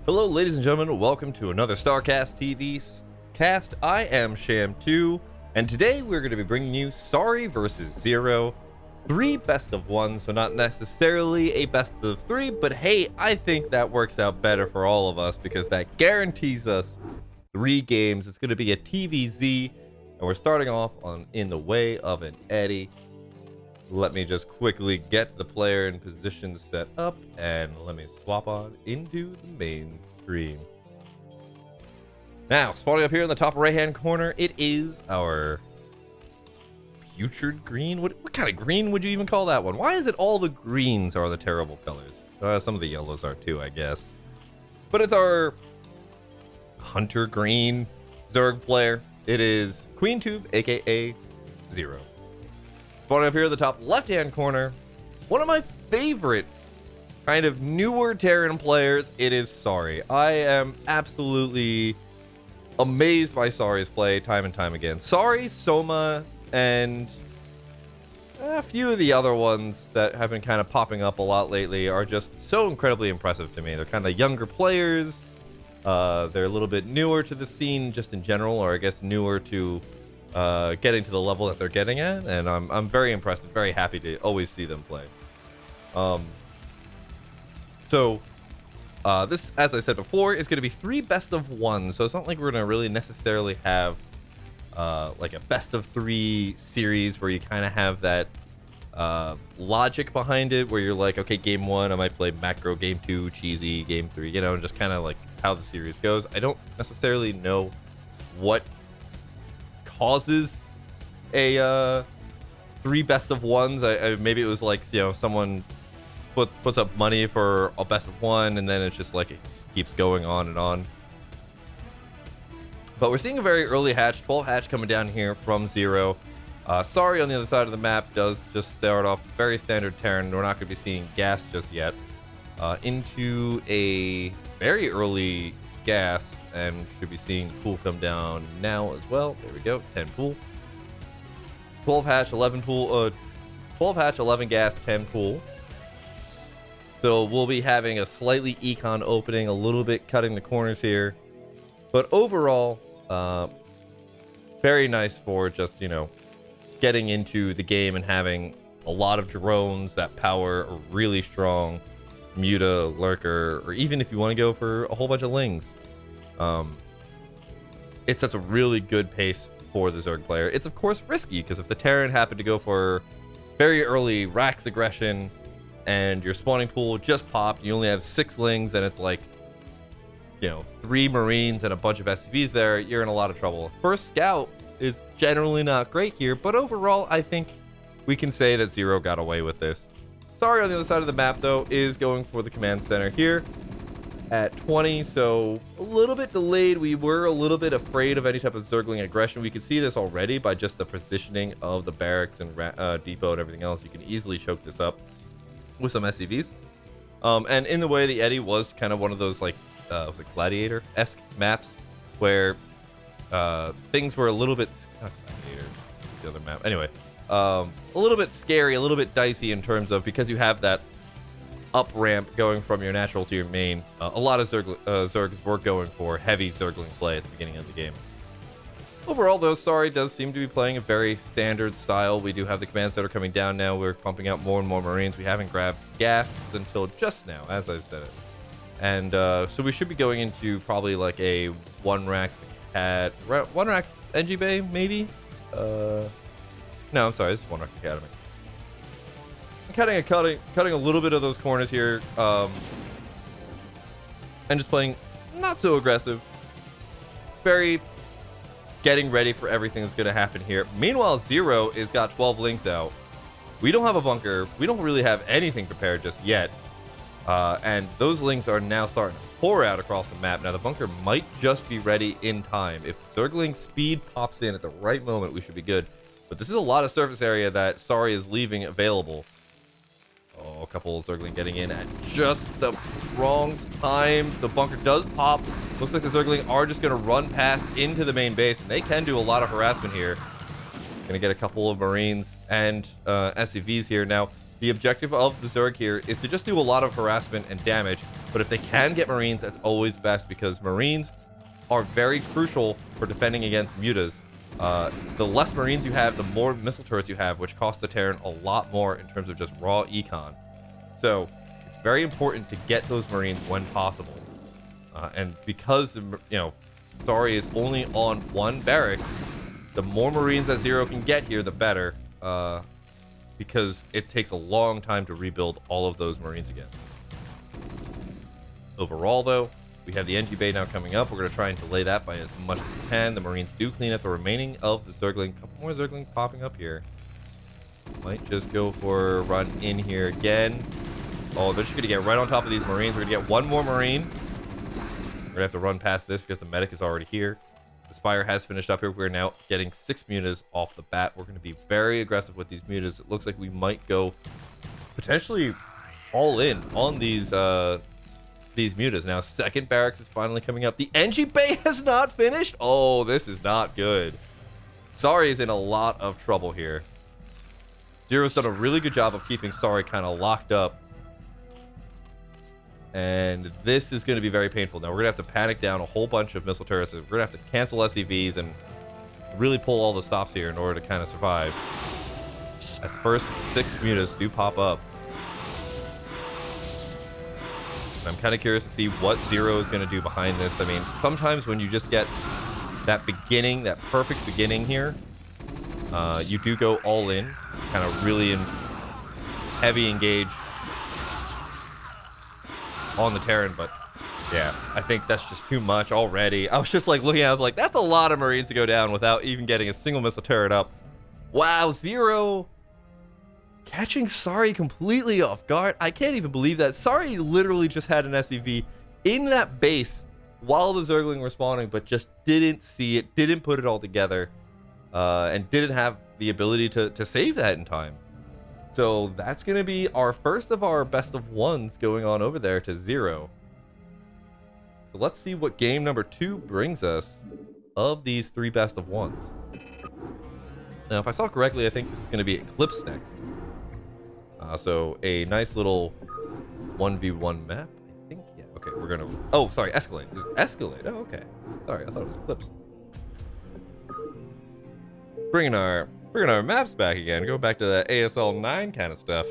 Hello, ladies and gentlemen. Welcome to another StarCastTV cast. I am Schamtoo, and today we're going to be bringing you Sorry versus Zero. 3 best of 1, so not necessarily a best of 3, but hey, I think that works out better for all of us because that guarantees us 3 games. It's going to be a TvZ, and we're starting off on In the Way of an Eddy. Let me just quickly get the player in position set up, and let me swap on into the main screen. Now, spawning up here in the top right-hand corner, it is our putrid green. What kind of green would you even call that one? Why is it all the greens are the terrible colors? Some of the yellows are too, I guess. But it's our hunter green Zerg player. It is QueenTube, aka Zero. Spawning up here in the top left-hand corner, one of my favorite kind of newer Terran players, it is Sorry. I am absolutely amazed by Sorry's play time and time again. Sorry, Soma, and a few of the other ones that have been kind of popping up a lot lately are just so incredibly impressive to me. They're kind of younger players. They're a little bit newer to the scene just in general, or I guess newer to getting to the level that they're getting at, and I'm very impressed and very happy to always see them play. This, as I said before, is going to be 3 best of 1, so it's not like we're going to really necessarily have like a best of 3 series where you kind of have that logic behind it, where you're like, okay, game 1 I might play macro, game 2 cheesy, game 3, you know, and just kind of like how the series goes. I don't necessarily know what causes a 3 best of 1s. Maybe it was like, you know, someone puts up money for a best of 1, and then it's just like it keeps going on and on. But we're seeing a very early hatch, 12 hatch coming down here from Zero. Sorry on the other side of the map does just start off very standard Terran. We're not going to be seeing gas just yet. Into a very early gas, and should be seeing pool come down now as well. There we go, 10 pool, 12 hatch, 11 pool, 12 hatch, 11 gas, 10 pool. So we'll be having a slightly econ opening, a little bit cutting the corners here, but overall very nice for just, you know, getting into the game and having a lot of drones that power a really strong Muta, Lurker, or even if you want to go for a whole bunch of Lings. It sets a really good pace for the Zerg player. It's of course risky, because if the Terran happen to go for very early Rax aggression and your spawning pool just popped, you only have 6 Lings, and it's like, you know, 3 Marines and a bunch of SCVs there, you're in a lot of trouble. First scout is generally not great here, but overall I think we can say that Zero got away with this. Sorry on the other side of the map though is going for the command center here at 20, so a little bit delayed. We were a little bit afraid of any type of Zergling aggression. We could see this already by just the positioning of the barracks and depot and everything else. You can easily choke this up with some SCVs. And in the way, the Eddy was kind of one of those like was it Gladiator-esque maps where things were a little bit not Gladiator, the other map. Anyway, a little bit scary, a little bit dicey in terms of, because you have that up ramp going from your natural to your main. A lot of Zergs were going for heavy Zergling play at the beginning of the game. Overall, though, Sorry does seem to be playing a very standard style. We do have the commands that are coming down now. We're pumping out more and more Marines. We haven't grabbed gas until just now, as I said it. And so we should be going into probably like a 1 Rax at 1 Rax NG Bay, maybe? No, I'm sorry, this is 1 Rax Academy. I'm cutting a little bit of those corners here, and just playing not so aggressive. Very getting ready for everything that's going to happen here. Meanwhile, Zero is got 12 Lings out. We don't have a bunker. We don't really have anything prepared just yet. And those Lings are now starting to pour out across the map. Now, the bunker might just be ready in time. If Zergling speed pops in at the right moment, we should be good. But this is a lot of surface area that Sorry is leaving available. Oh, a couple of Zergling getting in at just the wrong time. The bunker does pop. Looks like the Zergling are just going to run past into the main base, and they can do a lot of harassment here. Going to get a couple of Marines and SCVs here. Now, The objective of the Zerg here is to just do a lot of harassment and damage, but if they can get Marines, that's always best, because Marines are very crucial for defending against mutas. The less Marines you have, the more missile turrets you have, which cost the Terran a lot more in terms of just raw econ. So it's very important to get those Marines when possible. And because, Sorry is only on one barracks, the more Marines that Zero can get here, the better. Because it takes a long time to rebuild all of those Marines again. Overall, though, we have the ENG Bay now coming up. We're going to try and delay that by as much as we can. The Marines do clean up the remaining of the Zergling. A couple more Zergling popping up here. Might just go for a run in here again. Oh, they're just going to get right on top of these Marines. We're going to get one more Marine. We're going to have to run past this because the medic is already here. The Spire has finished up here. We're now getting 6 mutas off the bat. We're going to be very aggressive with these mutas. It looks like we might go potentially all in on these mutas. Now, second barracks is finally coming up. The ENG Bay has not finished. Oh, this is not good. Sorry is in a lot of trouble here. Zero's done a really good job of keeping Sorry kind of locked up. And this is going to be very painful. Now, we're going to have to panic down a whole bunch of missile turrets. We're going to have to cancel SCVs and really pull all the stops here in order to kind of survive. As the first 6 mutas do pop up. I'm kind of curious to see what Zero is going to do behind this. I mean, sometimes when you just get that beginning, that perfect beginning here, you do go all in, kind of really heavy engage on the Terran, but yeah, I think that's just too much already. I was just like looking at it, I was like, that's a lot of Marines to go down without even getting a single missile turret up. Wow, Zero catching Sorry completely off guard. I can't even believe that. Sorry literally just had an SCV in that base while the Zergling were spawning, but just didn't see it, didn't put it all together, and didn't have the ability to save that in time. So that's going to be our first of our best of ones going on over there to Zero. So let's see what game number 2 brings us of these 3 best of ones. Now, if I saw correctly, I think this is going to be Eclipse next. So a nice little 1v1 map, I think. Yeah, okay, we're going to... Oh, sorry, Escalade. This is Escalade. Oh, okay. Sorry, I thought it was Eclipse. Bringing our maps back again. Go back to that ASL 9 kind of stuff.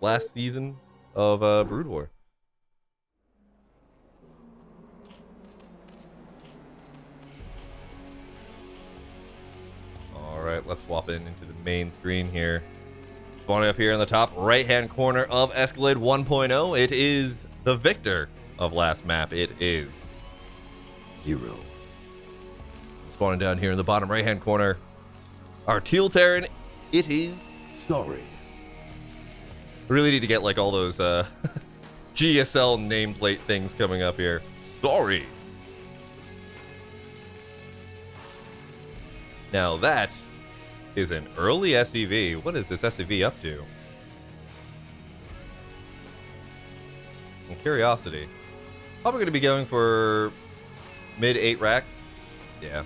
Last season of Broodwar. Alright, let's swap into the main screen here. Spawning up here in the top right-hand corner of Escalade 1.0, it is the victor of last map. It is Zero. Spawning down here in the bottom right-hand corner, our Teal Terran, it is Sorry. I really need to get like all those GSL nameplate things coming up here. Sorry. Now that is an early SCV. What is this SCV up to? And curiosity. Probably going to be going for mid 8 racks. Yeah.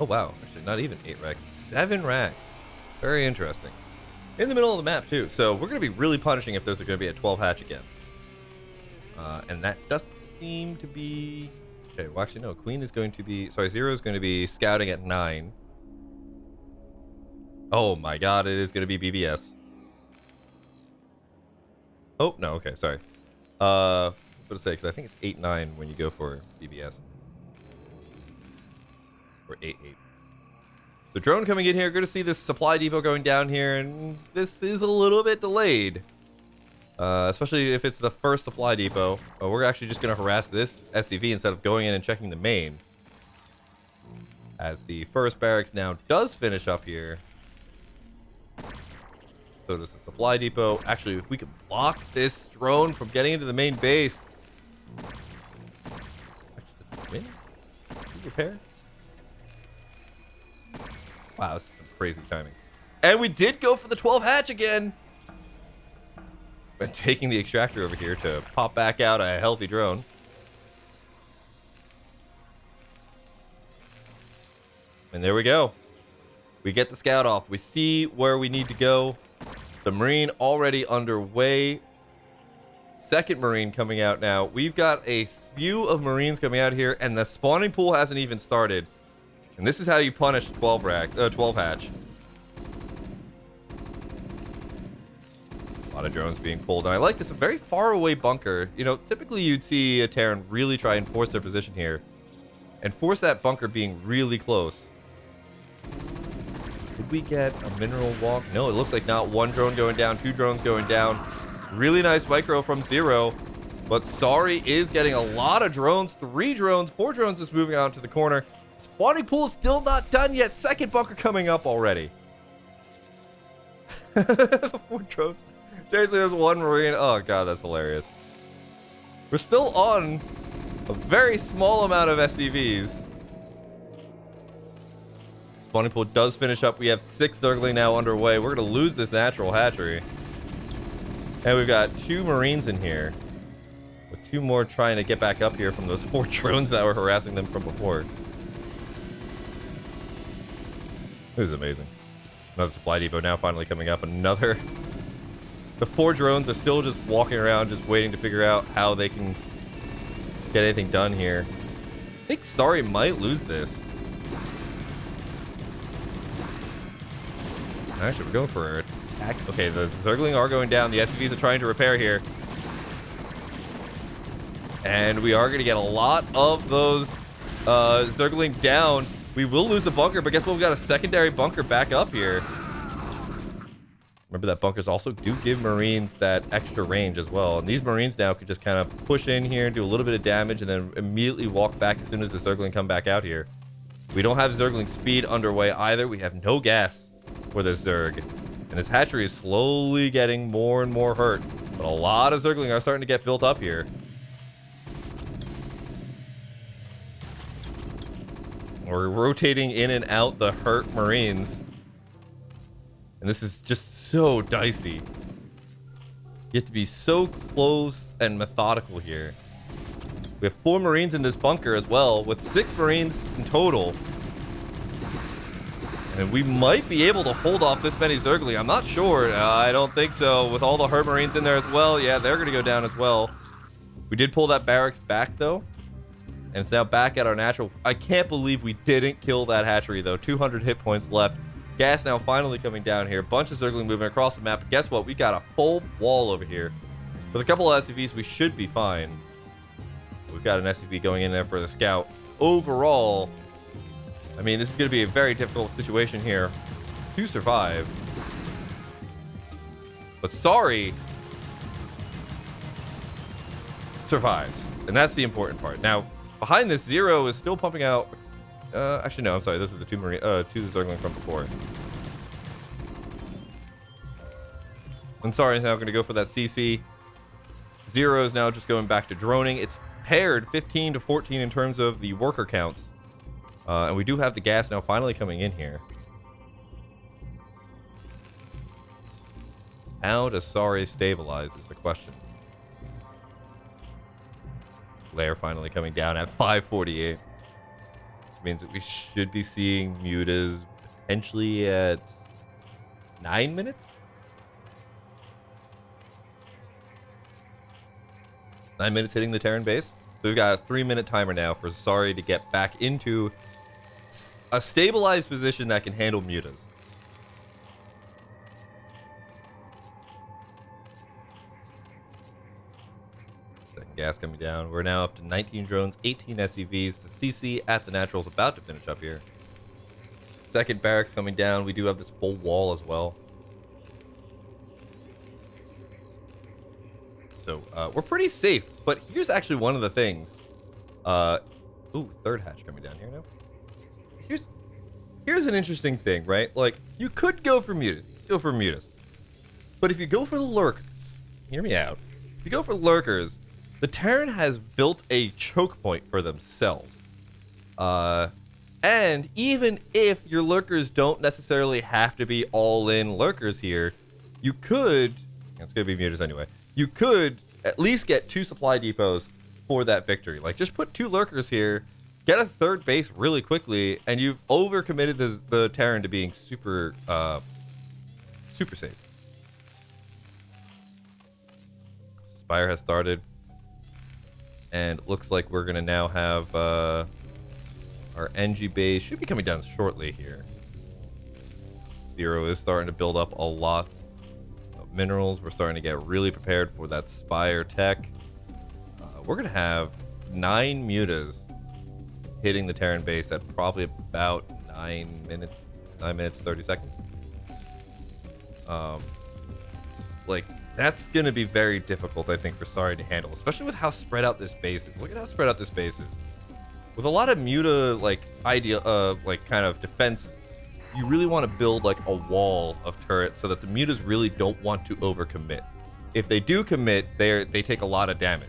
Oh, wow. Actually, not even 8 racks. 7 racks. Very interesting. In the middle of the map, too. So we're going to be really punishing if there's going to be a 12 hatch again. And that does seem to be... Okay, well, actually, no. Queen is going to be... Sorry, Zero is going to be scouting at 9. Oh, my God. It is going to be BBS. Oh, no. Okay, sorry. What to say? Because I think it's 8-9 when you go for BBS. Or 8-8. The drone coming in here. Good to see this supply depot going down here. And this is a little bit delayed. Especially if it's the first supply depot. We're actually just going to harass this SCV instead of going in and checking the main. As the first barracks now does finish up here. So there's a supply depot. Actually, if we could block this drone from getting into the main base. Actually, repair? Wow, this is some crazy timings. And we did go for the 12 hatch again. And taking the extractor over here to pop back out a healthy drone. And there we go. We get the scout off. We see where we need to go. The Marine already underway. Second Marine coming out now. We've got a spew of Marines coming out here, and the spawning pool hasn't even started. And this is how you punish 12 hatch. A lot of drones being pulled. And I like this, a very far away bunker. You know, typically you'd see a Terran really try and force their position here. And force that bunker being really close. Did we get a mineral walk? No, it looks like not. One drone going down, two drones going down. Really nice micro from Zero. But Sorry is getting a lot of drones. 3 drones, 4 drones is moving on to the corner. Spawning pool still not done yet. Second bunker coming up already. 4 drones. Seriously, there's 1 Marine. Oh, God, that's hilarious. We're still on a very small amount of SCVs. Spawning pool does finish up. We have 6 Zergling now underway. We're going to lose this natural hatchery. And we've got 2 Marines in here. With 2 more trying to get back up here from those 4 drones that were harassing them from before. This is amazing. Another supply depot now finally coming up. Another. The 4 drones are still just walking around, just waiting to figure out how they can get anything done here. I think Sorry might lose this. Actually, we're going for an attack. Okay, the Zergling are going down. The SCVs are trying to repair here. And we are going to get a lot of those Zergling down. We will lose the bunker, but guess what? We've got a secondary bunker back up here. Remember that bunkers also do give Marines that extra range as well. And these Marines now could just kind of push in here, do a little bit of damage, and then immediately walk back as soon as the Zergling come back out here. We don't have Zergling speed underway either. We have no gas for this Zerg. And this hatchery is slowly getting more and more hurt. But a lot of Zergling are starting to get built up here. We're rotating in and out the hurt Marines. And this is just so dicey. You have to be so close and methodical here. We have 4 Marines in this bunker as well, with 6 Marines in total. And we might be able to hold off this many Zergling. I'm not sure. I don't think so. With all the hurt Marines in there as well, yeah, they're going to go down as well. We did pull that barracks back, though. And it's now back at our natural. I can't believe we didn't kill that hatchery, though. 200 hit points left. Gas now finally coming down here. Bunch of Zergling moving across the map. But guess what? We got a full wall over here. With a couple of SCVs, we should be fine. We've got an SCV going in there for the scout. Overall, I mean, this is going to be a very difficult situation here to survive. But Sorry survives. And that's the important part. Now, behind this, Zero is still pumping out. Actually, no, I'm sorry. This is the 2 Zergling from before. And Sorry is now going to go for that CC. Zero is now just going back to droning. It's paired 15 to 14 in terms of the worker counts. And we do have the gas now finally coming in here. How does Sorry stabilize is the question. Lair finally coming down at 548. Which means that we should be seeing mutas potentially at 9 minutes? 9 minutes hitting the Terran base. So we've got a 3-minute timer now for Sorry to get back into a stabilized position that can handle mutas. Second gas coming down. We're now up to 19 drones, 18 SCVs. The CC at the natural is about to finish up here. Second barracks coming down. We do have this full wall as well. So we're pretty safe, but here's actually one of the things. Ooh, third hatch coming down here now. Here's an interesting thing, right? Like, you could go for mutas. But if you go for the lurkers, hear me out. If you go for lurkers, the Terran has built a choke point for themselves. And even if your lurkers don't necessarily have to be all-in lurkers here, you could, it's going to be mutas anyway, you could at least get 2 supply depots for that victory. Like, just put 2 lurkers here, get a third base really quickly, and you've overcommitted the Terran to being super safe. Spire has started, and it looks like we're gonna now have our ENG base should be coming down shortly here. Zero is starting to build up a lot of minerals. We're starting to get really prepared for that Spire tech. We're gonna have 9 mutas hitting the Terran base at probably about 9 minutes 30 seconds. Like, that's gonna be very difficult, I think, for Sari to handle, especially with how spread out this base is. Look at how spread out this base is. With a lot of muta, like, kind of defense, you really want to build like a wall of turrets so that the mutas really don't want to overcommit. If they do commit, they take a lot of damage.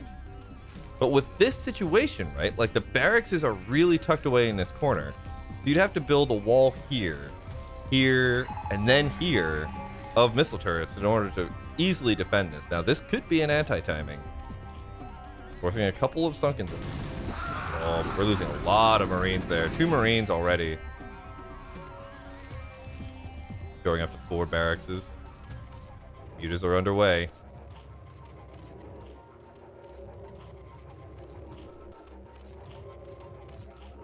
But with this situation, right, like the barracks are really tucked away in this corner. So you'd have to build a wall here, here, and then here of missile turrets in order to easily defend this. Now, this could be an anti-timing. Forcing a couple of sunken. Oh, we're losing a lot of Marines there. 2 Marines already. Going up to 4 barracks. Mutas are underway.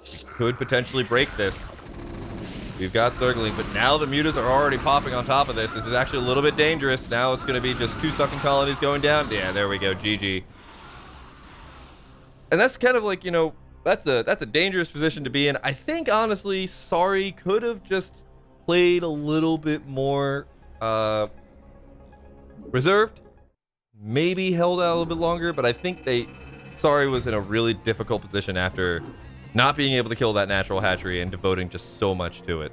We could potentially break this. We've got Zergling, but now the mutas are already popping on top of this. This is actually a little bit dangerous. Now it's going to be just 2 sucking colonies going down. Yeah, there we go. GG. And that's kind of like, you know, that's a dangerous position to be in. I think, honestly, Sari could have just played a little bit more reserved. Maybe held out a little bit longer, but I think Sari was in a really difficult position after not being able to kill that natural hatchery and devoting just so much to it.